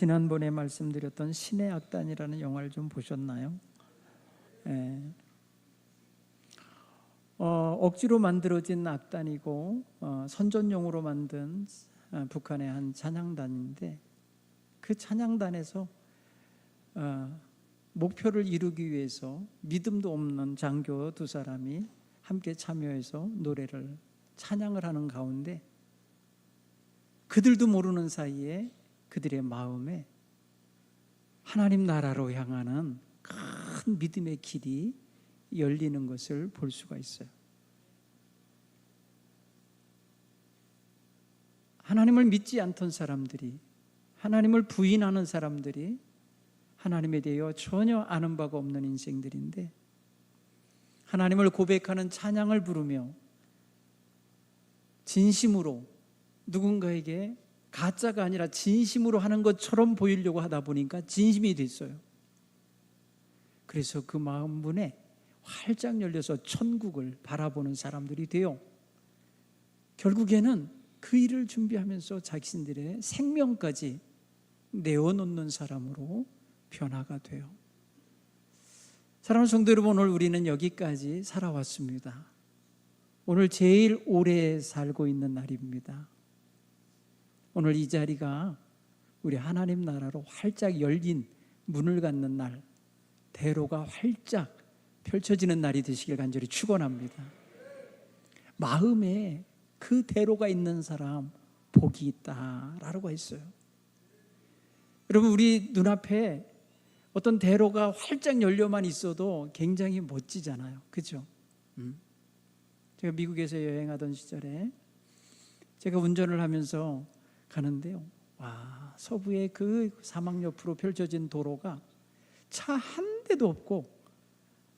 지난번에 말씀드렸던 신의 악단이라는 영화를 좀 보셨나요? 억지로 만들어진 악단이고 선전용으로 만든 북한의 한 찬양단인데, 그 찬양단에서 목표를 이루기 위해서 믿음도 없는 장교 두 사람이 함께 참여해서 노래를 찬양을 하는 가운데, 그들도 모르는 사이에 그들의 마음에 하나님 나라로 향하는 큰 믿음의 길이 열리는 것을 볼 수가 있어요. 하나님을 믿지 않던 사람들이, 하나님을 부인하는 사람들이 하나님에 대하여 전혀 아는 바가 없는 인생들인데, 하나님을 고백하는 찬양을 부르며 진심으로 누군가에게 가짜가 아니라 진심으로 하는 것처럼 보이려고 하다 보니까 진심이 됐어요. 그래서 그 마음문에 활짝 열려서 천국을 바라보는 사람들이 돼요. 결국에는 그 일을 준비하면서 자신들의 생명까지 내어놓는 사람으로 변화가 돼요. 사랑하는 성도 여러분, 오늘 우리는 여기까지 살아왔습니다. 오늘 제일 오래 살고 있는 날입니다. 오늘 이 자리가 우리 하나님 나라로 활짝 열린 문을 갖는 날, 대로가 활짝 펼쳐지는 날이 되시길 간절히 축원합니다. 마음에 그 대로가 있는 사람 복이 있다라고 했어요. 여러분, 우리 눈앞에 어떤 대로가 활짝 열려만 있어도 굉장히 멋지잖아요. 그렇죠? 제가 미국에서 여행하던 시절에 제가 운전을 하면서 가는데요, 와, 서부의 그 사막 옆으로 펼쳐진 도로가 차 한 대도 없고,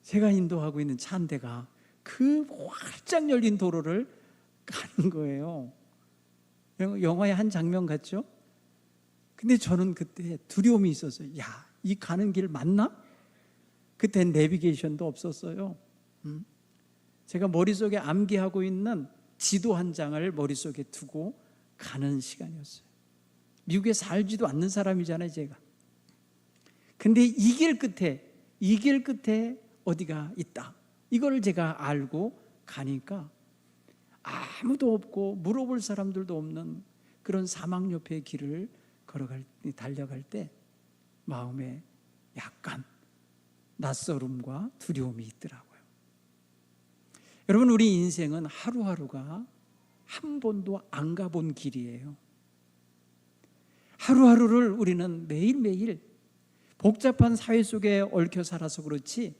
제가 인도하고 있는 차 한 대가 그 활짝 열린 도로를 가는 거예요. 영화의 한 장면 같죠? 근데 저는 그때 두려움이 있었어요. 야, 이 가는 길 맞나? 그때 내비게이션도 없었어요. 제가 머릿속에 암기하고 있는 지도 한 장을 머릿속에 두고 가는 시간이었어요. 미국에 살지도 않는 사람이잖아요, 제가. 근데 이 길 끝에 어디가 있다, 이걸 제가 알고 가니까 아무도 없고 물어볼 사람들도 없는 그런 사막 옆의 길을 달려갈 때 마음에 약간 낯설음과 두려움이 있더라고요. 여러분, 우리 인생은 하루하루가 한 번도 안 가본 길이에요. 하루하루를 우리는 매일매일 복잡한 사회 속에 얽혀 살아서 그렇지,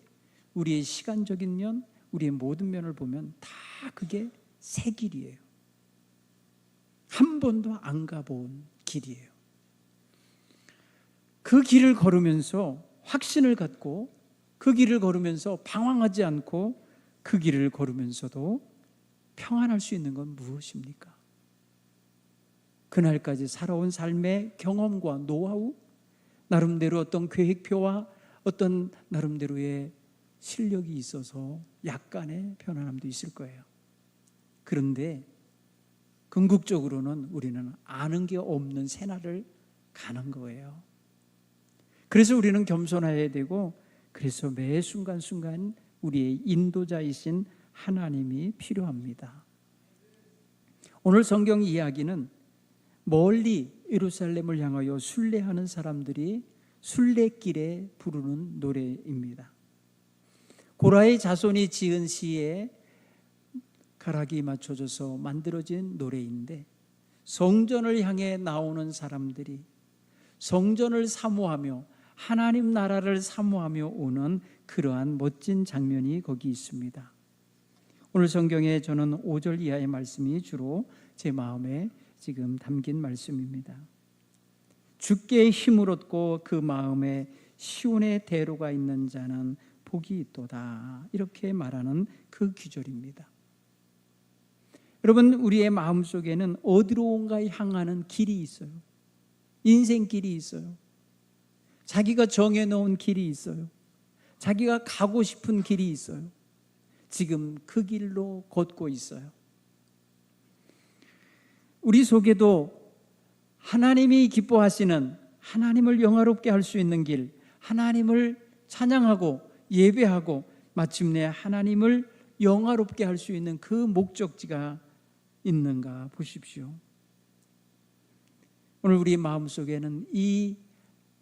우리의 시간적인 면, 우리의 모든 면을 보면 다 그게 새 길이에요. 한 번도 안 가본 길이에요. 그 길을 걸으면서 확신을 갖고, 그 길을 걸으면서 방황하지 않고, 그 길을 걸으면서도 평안할 수 있는 건 무엇입니까? 그날까지 살아온 삶의 경험과 노하우, 나름대로 어떤 계획표와 어떤 나름대로의 실력이 있어서 약간의 편안함도 있을 거예요. 그런데 궁극적으로는 우리는 아는 게 없는 새날을 가는 거예요. 그래서 우리는 겸손해야 되고, 그래서 매 순간순간 우리의 인도자이신 하나님이 필요합니다. 오늘 성경 이야기는 멀리 예루살렘을 향하여 순례하는 사람들이 순례길에 부르는 노래입니다. 고라의 자손이 지은 시에 가락이 맞춰져서 만들어진 노래인데, 성전을 향해 나오는 사람들이 성전을 사모하며 하나님 나라를 사모하며 오는 그러한 멋진 장면이 거기 있습니다. 오늘 성경에 저는 5절 이하의 말씀이 주로 제 마음에 지금 담긴 말씀입니다. 주께 힘을 얻고 그 마음에 시온의 대로가 있는 자는 복이 있도다, 이렇게 말하는 그 구절입니다. 여러분, 우리의 마음속에는 어디론가 향하는 길이 있어요. 인생길이 있어요. 자기가 정해놓은 길이 있어요. 자기가 가고 싶은 길이 있어요. 지금 그 길로 걷고 있어요. 우리 속에도 하나님이 기뻐하시는, 하나님을 영화롭게 할 수 있는 길, 하나님을 찬양하고 예배하고 마침내 하나님을 영화롭게 할 수 있는 그 목적지가 있는가 보십시오. 오늘 우리 마음속에는 이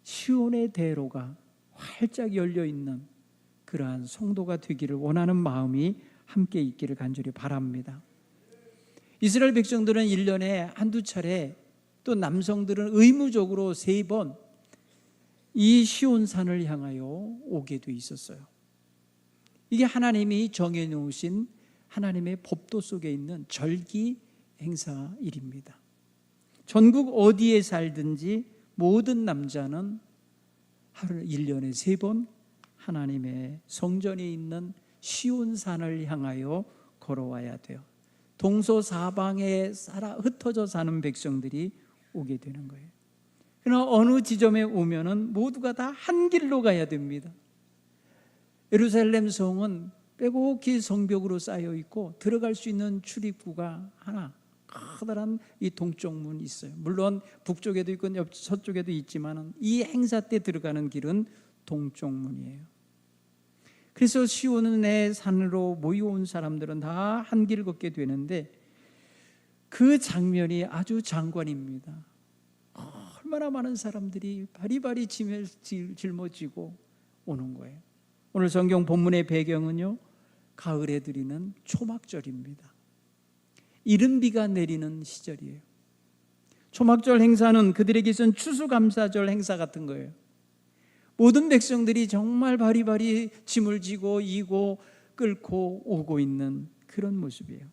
시온의 대로가 활짝 열려 있는 그러한 성도가 되기를 원하는 마음이 함께 있기를 간절히 바랍니다. 이스라엘 백성들은 1년에 한두 차례, 또 남성들은 의무적으로 3번 이 시온산을 향하여 오게 돼 있었어요. 이게 하나님이 정해놓으신 하나님의 법도 속에 있는 절기 행사일입니다. 전국 어디에 살든지 모든 남자는 하루 1년에 3번 하나님의 성전에 있는 시온산을 향하여 걸어와야 돼요. 동서사방에 흩어져 사는 백성들이 오게 되는 거예요. 그러나 어느 지점에 오면은 모두가 다 한 길로 가야 됩니다. 예루살렘 성은 빼곡히 성벽으로 쌓여 있고 들어갈 수 있는 출입구가 하나, 커다란 이 동쪽문이 있어요. 물론 북쪽에도 있고 서쪽에도 있지만 이 행사 때 들어가는 길은 동쪽문이에요. 그래서 시온의 산으로 모여온 사람들은 다 한 길 걷게 되는데 그 장면이 아주 장관입니다. 얼마나 많은 사람들이 바리바리 짊어지고 오는 거예요. 오늘 성경 본문의 배경은요, 가을에 드리는 초막절입니다. 이른 비가 내리는 시절이에요. 초막절 행사는 그들에게 있어서는 추수감사절 행사 같은 거예요. 모든 백성들이 정말 바리바리 짐을 지고 이고 끌고 오고 있는 그런 모습이에요.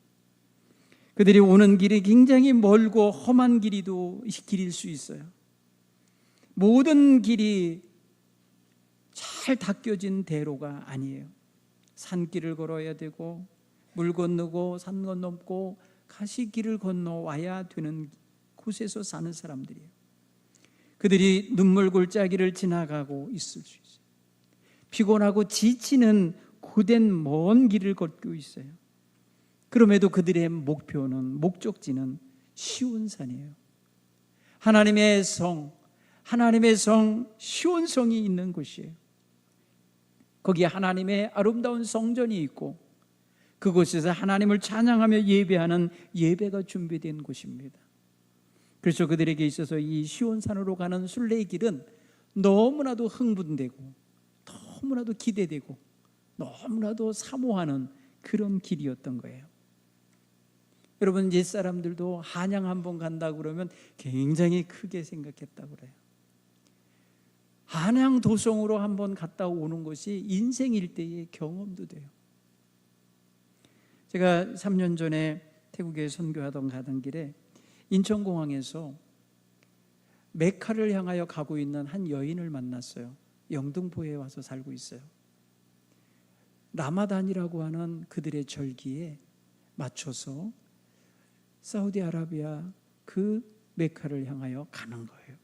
그들이 오는 길이 굉장히 멀고 험한 길일 수 있어요. 모든 길이 잘 닦여진 대로가 아니에요. 산길을 걸어야 되고 물 건너고 산 건너고 가시길을 건너와야 되는 곳에서 사는 사람들이에요. 그들이 눈물 골짜기를 지나가고 있을 수 있어요. 피곤하고 지치는 고된 먼 길을 걷고 있어요. 그럼에도 그들의 목적지는 시온산이에요. 하나님의 성 시온성이 있는 곳이에요. 거기에 하나님의 아름다운 성전이 있고 그곳에서 하나님을 찬양하며 예배하는 예배가 준비된 곳입니다. 그래서 그들에게 있어서 이 시온산으로 가는 순례길은 너무나도 흥분되고 너무나도 기대되고 너무나도 사모하는 그런 길이었던 거예요. 여러분, 옛사람들도 한양 한번 간다고 그러면 굉장히 크게 생각했다고 그래요. 한양 도성으로 한번 갔다 오는 것이 인생 일대의 경험도 돼요. 제가 3년 전에 태국에 가던 길에 인천공항에서 메카를 향하여 가고 있는 한 여인을 만났어요. 영등포에 와서 살고 있어요. 라마단이라고 하는 그들의 절기에 맞춰서 사우디아라비아 그 메카를 향하여 가는 거예요.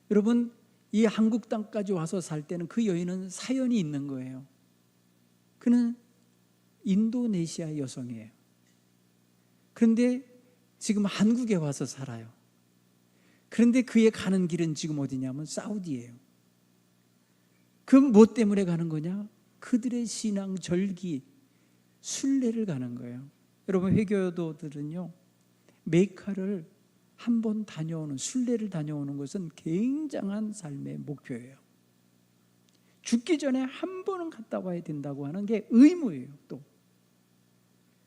여러분, 이 한국 땅까지 와서 살 때는 그 여인은 사연이 있는 거예요. 그는 인도네시아 여성이에요. 그런데 지금 한국에 와서 살아요. 그런데 그의 가는 길은 지금 어디냐면 사우디예요. 그 뭐 때문에 가는 거냐? 그들의 신앙 절기 순례를 가는 거예요. 여러분, 회교도들은요, 메카를 한번 다녀오는, 순례를 다녀오는 것은 굉장한 삶의 목표예요. 죽기 전에 한 번은 갔다 와야 된다고 하는 게 의무예요. 또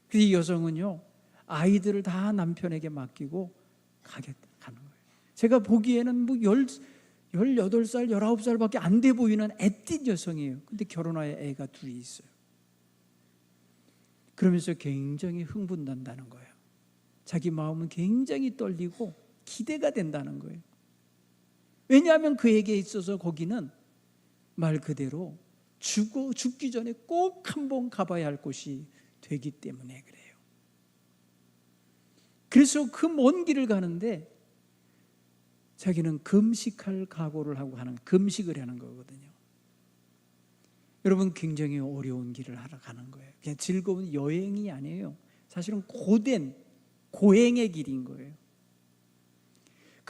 그 여성은요, 아이들을 다 남편에게 맡기고 가는 거예요. 제가 보기에는 뭐 18살, 19살밖에 안 돼 보이는 애띤 여성이에요. 근데 결혼하여 애가 둘이 있어요. 그러면서 굉장히 흥분된다는 거예요. 자기 마음은 굉장히 떨리고 기대가 된다는 거예요. 왜냐하면 그에게 있어서 거기는 말 그대로 죽기 전에 꼭 한번 가봐야 할 곳이 되기 때문에 그래요. 그래서 그 먼 길을 가는데 자기는 금식할 각오를 하고 금식을 하는 거거든요. 여러분, 굉장히 어려운 길을 하러 가는 거예요. 그냥 즐거운 여행이 아니에요. 사실은 고된 고행의 길인 거예요.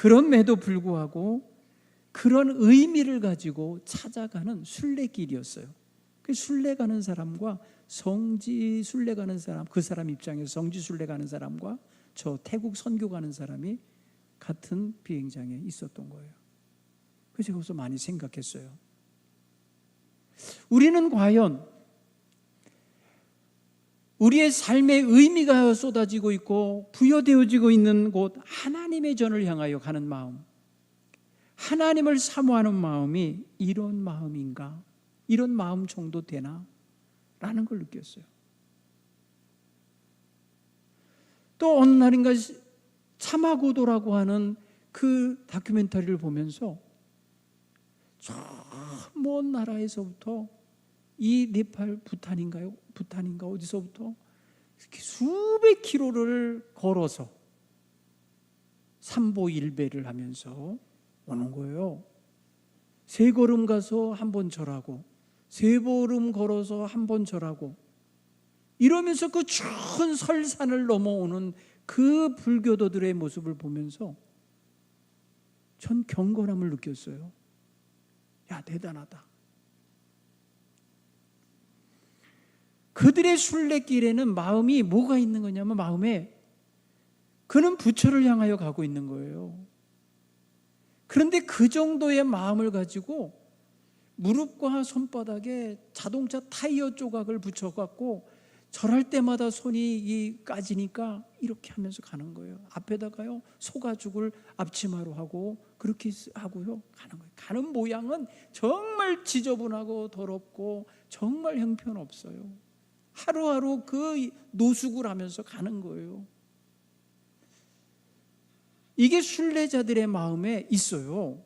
그럼에도 불구하고 그런 의미를 가지고 찾아가는 순례길이었어요. 그 순례 가는 사람과 성지 순례 가는 사람, 그 사람 입장에서 성지 순례 가는 사람과 저 태국 선교 가는 사람이 같은 비행장에 있었던 거예요. 그래서 제가 거기서 많이 생각했어요. 우리는 과연 우리의 삶의 의미가 쏟아지고 있고 부여되어지고 있는 곳 하나님의 전을 향하여 가는 마음, 하나님을 사모하는 마음이 이런 마음인가? 이런 마음 정도 되나? 라는 걸 느꼈어요. 또 어느 날인가 차마고도라고 하는 그 다큐멘터리를 보면서 저 먼 나라에서부터 이 네팔 부탄인가 어디서부터 수백 킬로를 걸어서 삼보일배를 하면서 오는 거예요. 세 걸음 가서 한 번 절하고 세 걸음 걸어서 한 번 절하고 이러면서 그 추운 설산을 넘어오는 그 불교도들의 모습을 보면서 전 경건함을 느꼈어요. 야, 대단하다. 그들의 순례길에는 마음이 뭐가 있는 거냐면 마음에 그는 부처를 향하여 가고 있는 거예요. 그런데 그 정도의 마음을 가지고 무릎과 손바닥에 자동차 타이어 조각을 붙여갖고 절할 때마다 손이 까지니까 이렇게 하면서 가는 거예요. 앞에다가요 소가죽을 앞치마로 하고 그렇게 하고요 가는 거예요. 가는 모양은 정말 지저분하고 더럽고 정말 형편없어요. 하루하루 그 노숙을 하면서 가는 거예요. 이게 순례자들의 마음에 있어요.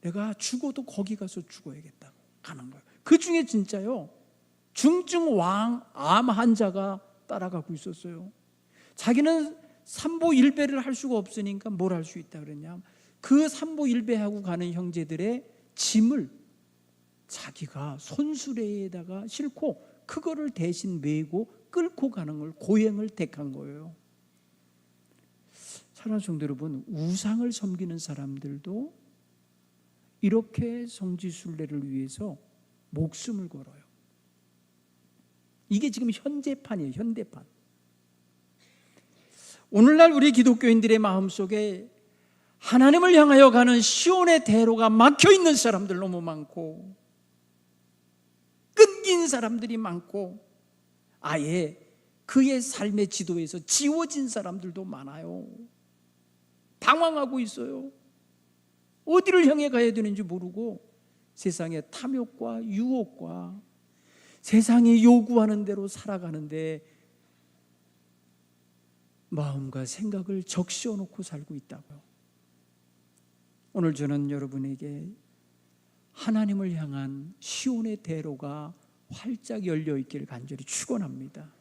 내가 죽어도 거기 가서 죽어야겠다고 가는 거예요. 그 중에 진짜요 중증 암 환자가 따라가고 있었어요. 자기는 삼보일배를 할 수가 없으니까 뭘 할 수 있다 그랬냐, 그 삼보일배하고 가는 형제들의 짐을 자기가 손수레에다가 싣고 그거를 대신 메고 끌고 가는 걸 고행을 택한 거예요. 사랑하는 성도 여러분, 우상을 섬기는 사람들도 이렇게 성지순례를 위해서 목숨을 걸어요. 이게 지금 현재판이에요. 현대판. 오늘날 우리 기독교인들의 마음속에 하나님을 향하여 가는 시온의 대로가 막혀있는 사람들 너무 많고 끊긴 사람들이 많고 아예 그의 삶의 지도에서 지워진 사람들도 많아요. 방황하고 있어요. 어디를 향해 가야 되는지 모르고 세상의 탐욕과 유혹과 세상이 요구하는 대로 살아가는데 마음과 생각을 적시어 놓고 살고 있다고요. 오늘 저는 여러분에게 하나님을 향한 시온의 대로가 활짝 열려 있기를 간절히 축원합니다.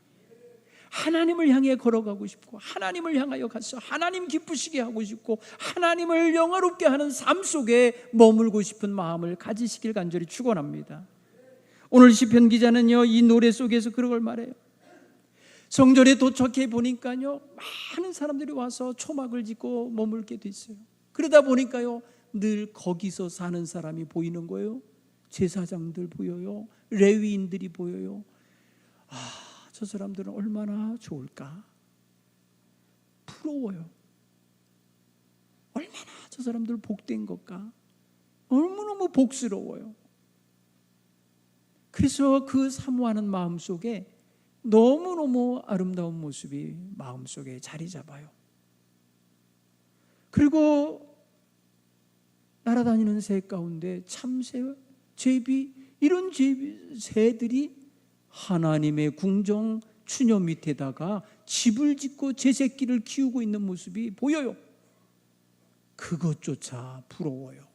하나님을 향해 걸어가고 싶고 하나님을 향하여 가서 하나님 기쁘시게 하고 싶고 하나님을 영화롭게 하는 삶 속에 머물고 싶은 마음을 가지시길 간절히 축원합니다. 오늘 시편 기자는요 이 노래 속에서 그런 걸 말해요. 성전에 도착해 보니까요 많은 사람들이 와서 초막을 짓고 머물게 됐어요. 그러다 보니까요 늘 거기서 사는 사람이 보이는 거예요. 제사장들 보여요. 레위인들이 보여요. 저 사람들은 얼마나 좋을까? 부러워요. 얼마나 저 사람들 복된 것까? 너무너무 복스러워요. 그래서 그 사모하는 마음 속에 너무너무 아름다운 모습이 마음속에 자리 잡아요. 그리고 날아다니는 새 가운데 참새, 제비, 이런 새들이 하나님의 궁정 추녀 밑에다가 집을 짓고 제 새끼를 키우고 있는 모습이 보여요. 그것조차 부러워요.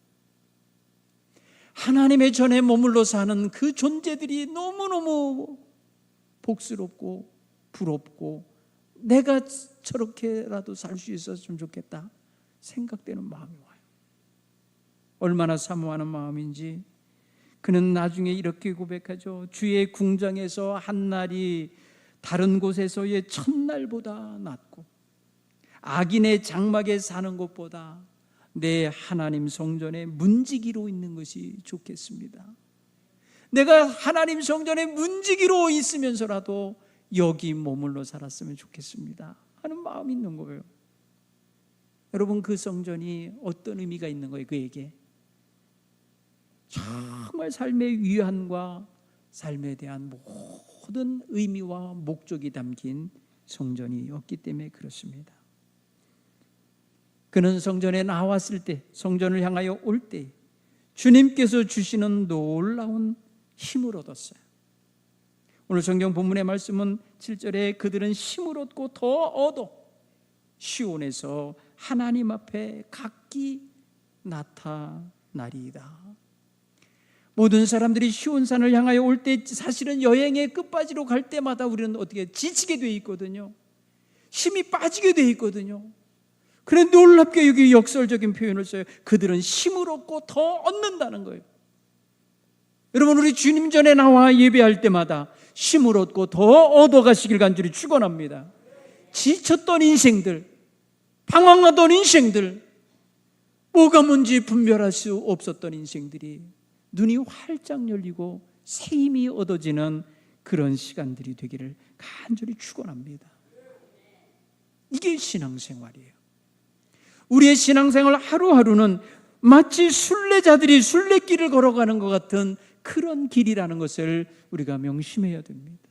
하나님의 전에 머물러 사는 그 존재들이 너무너무 복스럽고 부럽고 내가 저렇게라도 살 수 있었으면 좋겠다 생각되는 마음이 와요. 얼마나 사모하는 마음인지 그는 나중에 이렇게 고백하죠. 주의 궁정에서 한 날이 다른 곳에서의 첫날보다 낫고 악인의 장막에 사는 것보다 내 하나님 성전에 문지기로 있는 것이 좋겠습니다. 내가 하나님 성전에 문지기로 있으면서라도 여기 머물러 살았으면 좋겠습니다 하는 마음이 있는 거예요. 여러분, 그 성전이 어떤 의미가 있는 거예요? 그에게 정말 삶의 위안과 삶에 대한 모든 의미와 목적이 담긴 성전이었기 때문에 그렇습니다. 그는 성전에 나왔을 때, 성전을 향하여 올 때 주님께서 주시는 놀라운 힘을 얻었어요. 오늘 성경 본문의 말씀은 7절에 그들은 힘을 얻고 더 얻어 시온에서 하나님 앞에 각기 나타나리이다. 모든 사람들이 시온산을 향하여 올 때 사실은 여행의 끝바지로 갈 때마다 우리는 어떻게 지치게 돼 있거든요. 힘이 빠지게 돼 있거든요. 그래 놀랍게 여기 역설적인 표현을 써요. 그들은 힘을 얻고 더 얻는다는 거예요. 여러분, 우리 주님 전에 나와 예배할 때마다 힘을 얻고 더 얻어가시길 간절히 축원합니다. 지쳤던 인생들, 방황하던 인생들, 뭐가 뭔지 분별할 수 없었던 인생들이 눈이 활짝 열리고 새 힘이 얻어지는 그런 시간들이 되기를 간절히 축원합니다. 이게 신앙생활이에요. 우리의 신앙생활 하루하루는 마치 순례자들이 순례길을 걸어가는 것 같은 그런 길이라는 것을 우리가 명심해야 됩니다.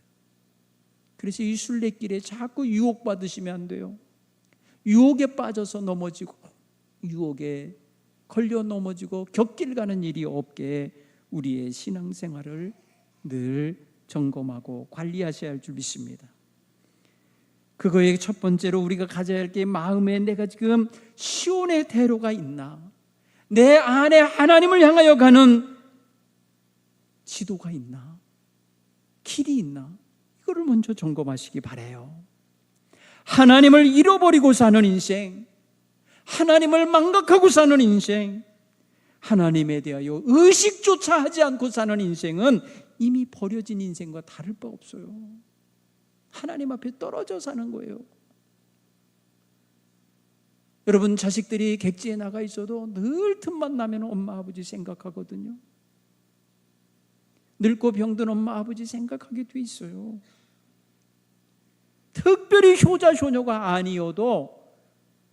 그래서 이 순례길에 자꾸 유혹받으시면 안 돼요. 유혹에 빠져서 넘어지고 유혹에 걸려 넘어지고 곁길 가는 일이 없게 우리의 신앙생활을 늘 점검하고 관리하셔야 할 줄 믿습니다. 그거의 첫 번째로 우리가 가져야 할 게 마음에 내가 지금 시온의 대로가 있나, 내 안에 하나님을 향하여 가는 지도가 있나, 길이 있나, 이거를 먼저 점검하시기 바라요. 하나님을 잃어버리고 사는 인생, 하나님을 망각하고 사는 인생, 하나님에 대하여 의식조차 하지 않고 사는 인생은 이미 버려진 인생과 다를 바 없어요. 하나님 앞에 떨어져 사는 거예요. 여러분, 자식들이 객지에 나가 있어도 늘 틈만 나면 엄마 아버지 생각하거든요. 늙고 병든 엄마 아버지 생각하게 돼 있어요. 특별히 효자 효녀가 아니어도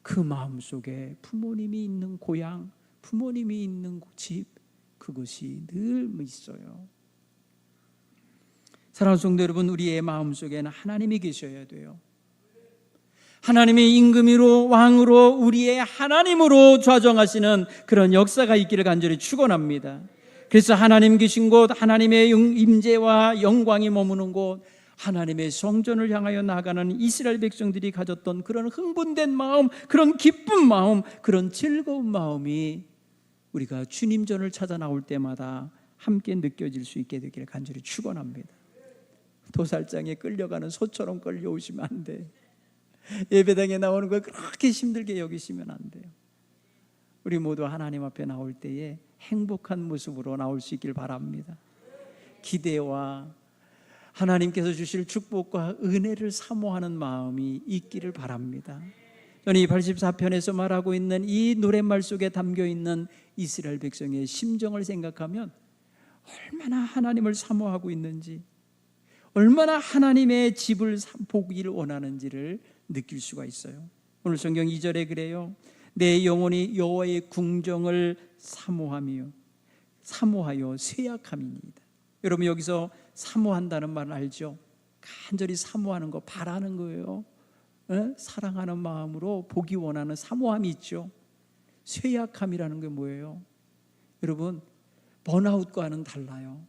그 마음속에 부모님이 있는 고향, 부모님이 있는 집, 그것이 늘 있어요. 사랑하는 성도 여러분, 우리의 마음속에는 하나님이 계셔야 돼요. 하나님의 임금으로, 왕으로, 우리의 하나님으로 좌정하시는 그런 역사가 있기를 간절히 축원합니다. 그래서 하나님 계신 곳, 하나님의 임재와 영광이 머무는 곳, 하나님의 성전을 향하여 나아가는 이스라엘 백성들이 가졌던 그런 흥분된 마음, 그런 기쁜 마음, 그런 즐거운 마음이 우리가 주님 전을 찾아 나올 때마다 함께 느껴질 수 있게 되기를 간절히 축원합니다. 도살장에 끌려가는 소처럼 끌려오시면 안 돼요. 예배당에 나오는 걸 그렇게 힘들게 여기시면 안 돼요. 우리 모두 하나님 앞에 나올 때에 행복한 모습으로 나올 수 있길 바랍니다. 기대와 하나님께서 주실 축복과 은혜를 사모하는 마음이 있기를 바랍니다. 저는 이 84편에서 말하고 있는 이 노랫말 속에 담겨있는 이스라엘 백성의 심정을 생각하면 얼마나 하나님을 사모하고 있는지, 얼마나 하나님의 집을 보기를 원하는지를 느낄 수가 있어요. 오늘 성경 2절에 그래요. 내 영혼이 여호와의 궁정을 사모하여 쇠약함이니이다. 여러분, 여기서 사모한다는 말 알죠? 간절히 사모하는 거, 바라는 거예요. 사랑하는 마음으로 보기 원하는 사모함이 있죠. 쇠약함이라는 게 뭐예요? 여러분, 번아웃과는 달라요.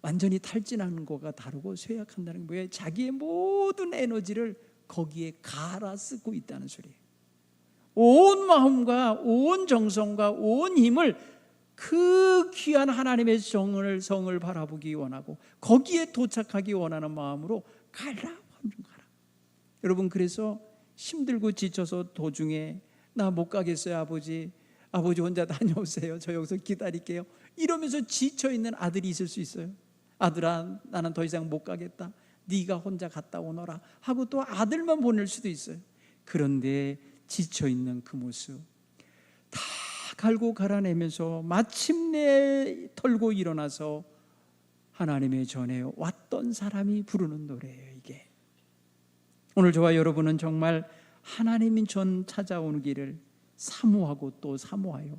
완전히 탈진하는 거가 다르고, 쇠약한다는 게 뭐예요? 자기의 모든 에너지를 거기에 갈아 쓰고 있다는 소리예요. 온 마음과 온 정성과 온 힘을 그 귀한 하나님의 성을 바라보기 원하고 거기에 도착하기 원하는 마음으로 가라. 여러분, 그래서 힘들고 지쳐서 도중에 나 못 가겠어요, 아버지 혼자 다녀오세요, 저 여기서 기다릴게요, 이러면서 지쳐있는 아들이 있을 수 있어요. 아들아, 나는 더 이상 못 가겠다, 네가 혼자 갔다 오너라 하고 또 아들만 보낼 수도 있어요. 그런데 지쳐있는 그 모습, 다 갈고 갈아내면서 마침내 털고 일어나서 하나님의 전에 왔던 사람이 부르는 노래예요. 이게 오늘 저와 여러분은 정말 하나님의 전 찾아오는 길을 사모하고 또 사모하여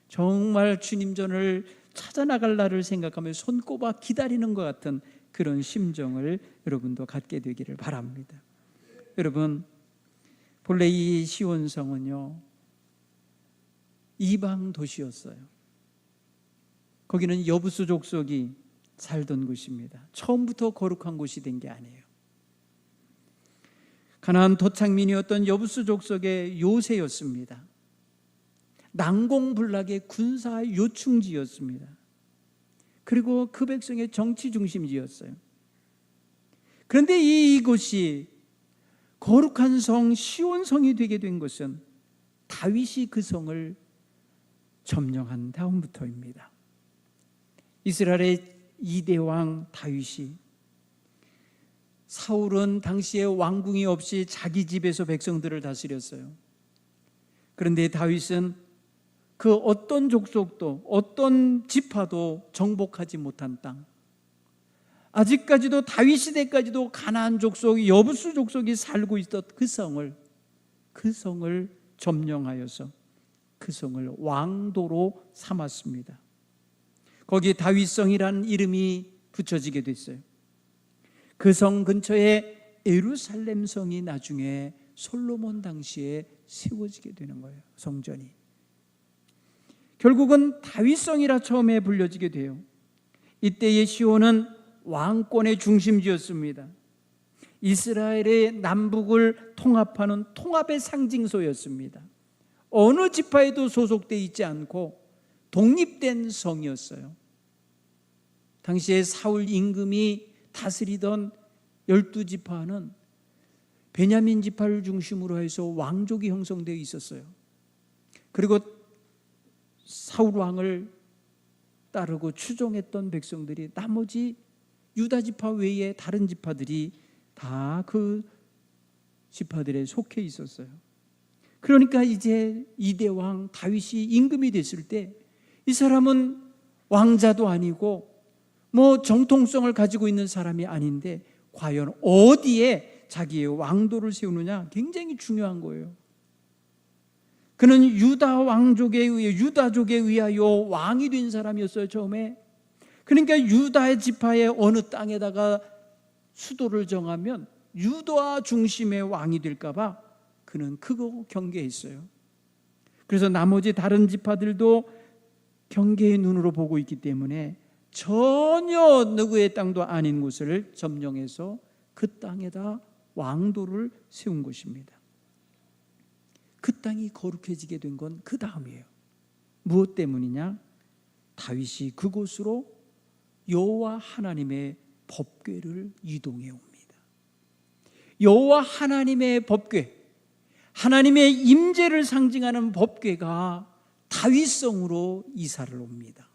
정말 주님 전을 찾아나갈 날을 생각하며 손꼽아 기다리는 것 같은 그런 심정을 여러분도 갖게 되기를 바랍니다. 여러분, 본래 이 시온성은요 이방 도시였어요. 거기는 여부수 족속이 살던 곳입니다. 처음부터 거룩한 곳이 된 게 아니에요. 가나안 토착민이었던 여부수 족속의 요새였습니다. 난공불락의 군사 요충지였습니다. 그리고 그 백성의 정치 중심지였어요. 그런데 이곳이 거룩한 성 시온성이 되게 된 것은 다윗이 그 성을 점령한 다음부터입니다. 이스라엘의 2대 왕 다윗이, 사울은 당시에 왕궁이 없이 자기 집에서 백성들을 다스렸어요. 그런데 다윗은 그 어떤 족속도 어떤 지파도 정복하지 못한 땅, 아직까지도 다윗 시대까지도 가나안 족속 여부수 족속이 살고 있었던 그 성을 점령하여서 그 성을 왕도로 삼았습니다. 거기에 다윗성이라는 이름이 붙여지게 됐어요. 그 성 근처에 예루살렘 성이 나중에 솔로몬 당시에 세워지게 되는 거예요. 성전이 결국은 다윗성이라 처음에 불려지게 돼요. 이때의 시온은 왕권의 중심지였습니다. 이스라엘의 남북을 통합하는 통합의 상징소였습니다. 어느 지파에도 소속되어 있지 않고 독립된 성이었어요. 당시에 사울 임금이 다스리던 12지파는 베냐민 지파를 중심으로 해서 왕족이 형성되어 있었어요. 그리고 사울 왕을 따르고 추종했던 백성들이 나머지 유다 지파 외에 다른 지파들이 다 그 지파들에 속해 있었어요. 그러니까 이제 2대 왕 다윗이 임금이 됐을 때 이 사람은 왕자도 아니고 뭐 정통성을 가지고 있는 사람이 아닌데 과연 어디에 자기의 왕도를 세우느냐 굉장히 중요한 거예요. 그는 유다 왕족에 의해 유다족에 의하여 왕이 된 사람이었어요. 처음에. 그러니까 유다의 지파의 어느 땅에다가 수도를 정하면 유다 중심의 왕이 될까 봐 그는 그거 경계했어요. 그래서 나머지 다른 지파들도 경계의 눈으로 보고 있기 때문에 전혀 누구의 땅도 아닌 곳을 점령해서 그 땅에다 왕도를 세운 것입니다. 그 땅이 거룩해지게 된 건 그 다음이에요. 무엇 때문이냐? 다윗이 그곳으로 여호와 하나님의 법궤를 이동해 옵니다. 여호와 하나님의 법궤, 하나님의 임재를 상징하는 법궤가 다윗성으로 이사를 옵니다.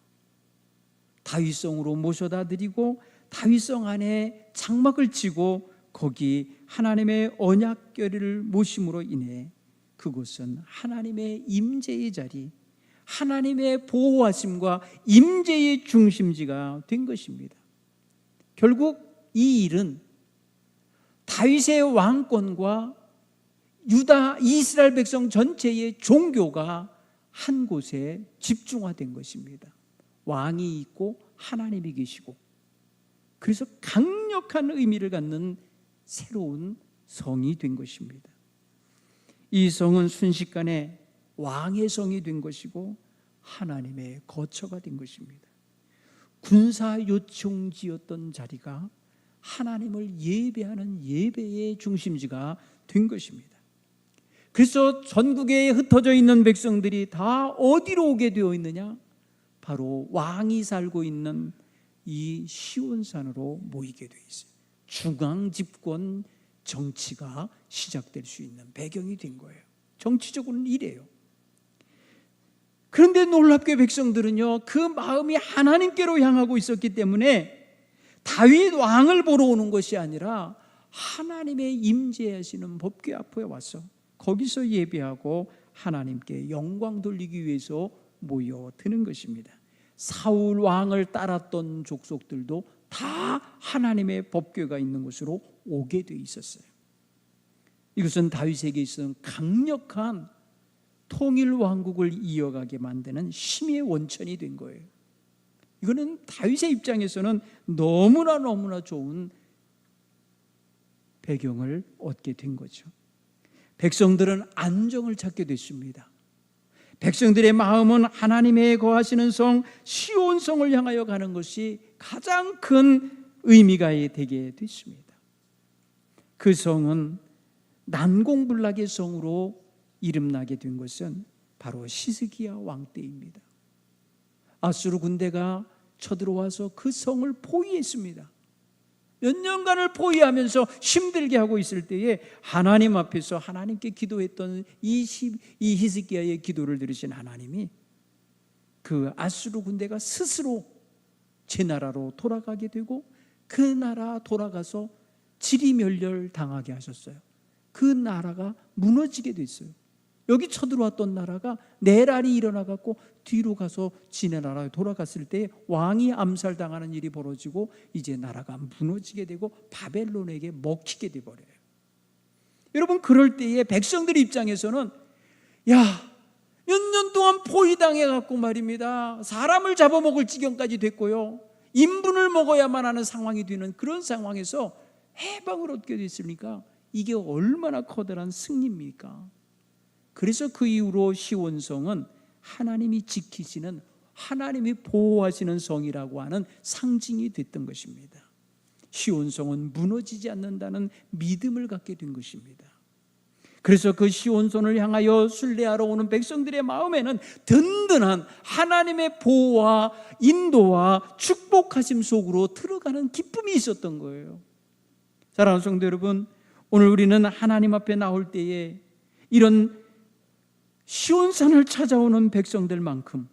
다윗성으로 모셔다 드리고 다윗성 안에 장막을 치고 거기 하나님의 언약궤를 모심으로 인해 그곳은 하나님의 임재의 자리, 하나님의 보호하심과 임재의 중심지가 된 것입니다. 결국 이 일은 다윗의 왕권과 유다 이스라엘 백성 전체의 종교가 한 곳에 집중화된 것입니다. 왕이 있고 하나님이 계시고, 그래서 강력한 의미를 갖는 새로운 성이 된 것입니다. 이 성은 순식간에 왕의 성이 된 것이고 하나님의 거처가 된 것입니다. 군사 요충지였던 자리가 하나님을 예배하는 예배의 중심지가 된 것입니다. 그래서 전국에 흩어져 있는 백성들이 다 어디로 오게 되어 있느냐? 바로 왕이 살고 있는 이 시온산으로 모이게 되어 있어요. 중앙 집권 정치가 시작될 수 있는 배경이 된 거예요. 정치적으로는 이래요. 그런데 놀랍게 백성들은요, 그 마음이 하나님께로 향하고 있었기 때문에 다윗 왕을 보러 오는 것이 아니라 하나님의 임재하시는 법궤 앞에 와서 거기서 예배하고 하나님께 영광 돌리기 위해서 모여드는 것입니다. 사울 왕을 따랐던 족속들도 다 하나님의 법궤가 있는 곳으로 오게 돼 있었어요. 이것은 다윗에게 있어서 강력한 통일 왕국을 이어가게 만드는 힘의 원천이 된 거예요. 이거는 다윗의 입장에서는 너무나 좋은 배경을 얻게 된 거죠. 백성들은 안정을 찾게 됐습니다. 백성들의 마음은 하나님의 거하시는 성 시온성을 향하여 가는 것이 가장 큰 의미가 되게 됐습니다. 그 성은 난공불락의 성으로 이름나게 된 것은 바로 시스기야 왕 때입니다. 아수르 군대가 쳐들어와서 그 성을 포위했습니다. 몇 년간을 포위하면서 힘들게 하고 있을 때에 하나님 앞에서 하나님께 기도했던 이 히스기야의 기도를 들으신 하나님이 그 아수르 군대가 스스로 제 나라로 돌아가게 되고 그 나라 돌아가서 지리멸렬 당하게 하셨어요. 그 나라가 무너지게 됐어요. 여기 쳐들어왔던 나라가 내란이 일어나갖고 뒤로 가서 지네 나라에 돌아갔을 때 왕이 암살당하는 일이 벌어지고 이제 나라가 무너지게 되고 바벨론에게 먹히게 돼버려요. 여러분, 그럴 때에 백성들 입장에서는 몇 년 동안 포위당해갖고 말입니다, 사람을 잡아먹을 지경까지 됐고요, 인분을 먹어야만 하는 상황이 되는 그런 상황에서 해방을 얻게 됐으니까 이게 얼마나 커다란 승리입니까? 그래서 그 이후로 시온성은 하나님이 지키시는, 하나님이 보호하시는 성이라고 하는 상징이 됐던 것입니다. 시온성은 무너지지 않는다는 믿음을 갖게 된 것입니다. 그래서 그 시온성을 향하여 순례하러 오는 백성들의 마음에는 든든한 하나님의 보호와 인도와 축복하심 속으로 들어가는 기쁨이 있었던 거예요. 사랑하는 성도 여러분, 오늘 우리는 하나님 앞에 나올 때에 이런 시온산을 찾아오는 백성들만큼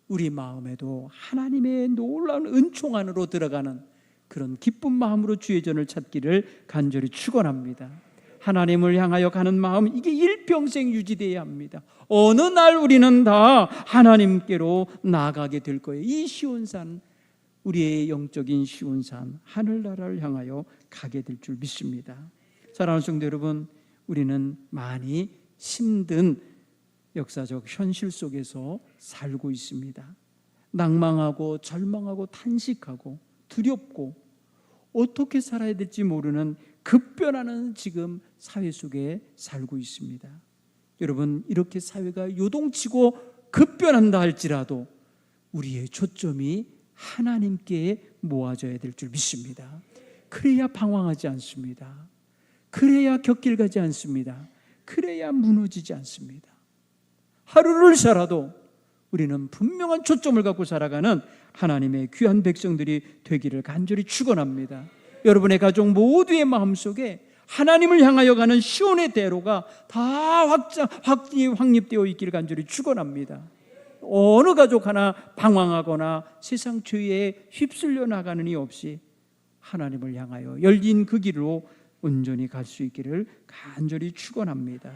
우리 마음에도 하나님의 놀라운 은총 안으로 들어가는 그런 기쁜 마음으로 주의 전을 찾기를 간절히 축원합니다. 하나님을 향하여 가는 마음, 이게 일평생 유지되어야 합니다. 어느 날 우리는 다 하나님께로 나아가게 될 거예요. 이 시온산, 우리의 영적인 시온산, 하늘나라를 향하여 가게 될 줄 믿습니다. 사랑하는 성도 여러분, 우리는 많이 힘든 역사적 현실 속에서 살고 있습니다. 낭망하고 절망하고 탄식하고 두렵고 어떻게 살아야 될지 모르는 급변하는 지금 사회 속에 살고 있습니다. 여러분, 이렇게 사회가 요동치고 급변한다 할지라도 우리의 초점이 하나님께 모아져야 될 줄 믿습니다. 그래야 방황하지 않습니다. 그래야 곁길 가지 않습니다. 그래야 무너지지 않습니다. 하루를 살아도 우리는 분명한 초점을 갖고 살아가는 하나님의 귀한 백성들이 되기를 간절히 축원합니다. 여러분의 가족 모두의 마음속에 하나님을 향하여 가는 시온의 대로가 다 확립되어 있기를 간절히 축원합니다. 어느 가족 하나 방황하거나 세상 죄에 휩쓸려 나가는 이 없이 하나님을 향하여 열린 그 길로 온전히 갈 수 있기를 간절히 축원합니다.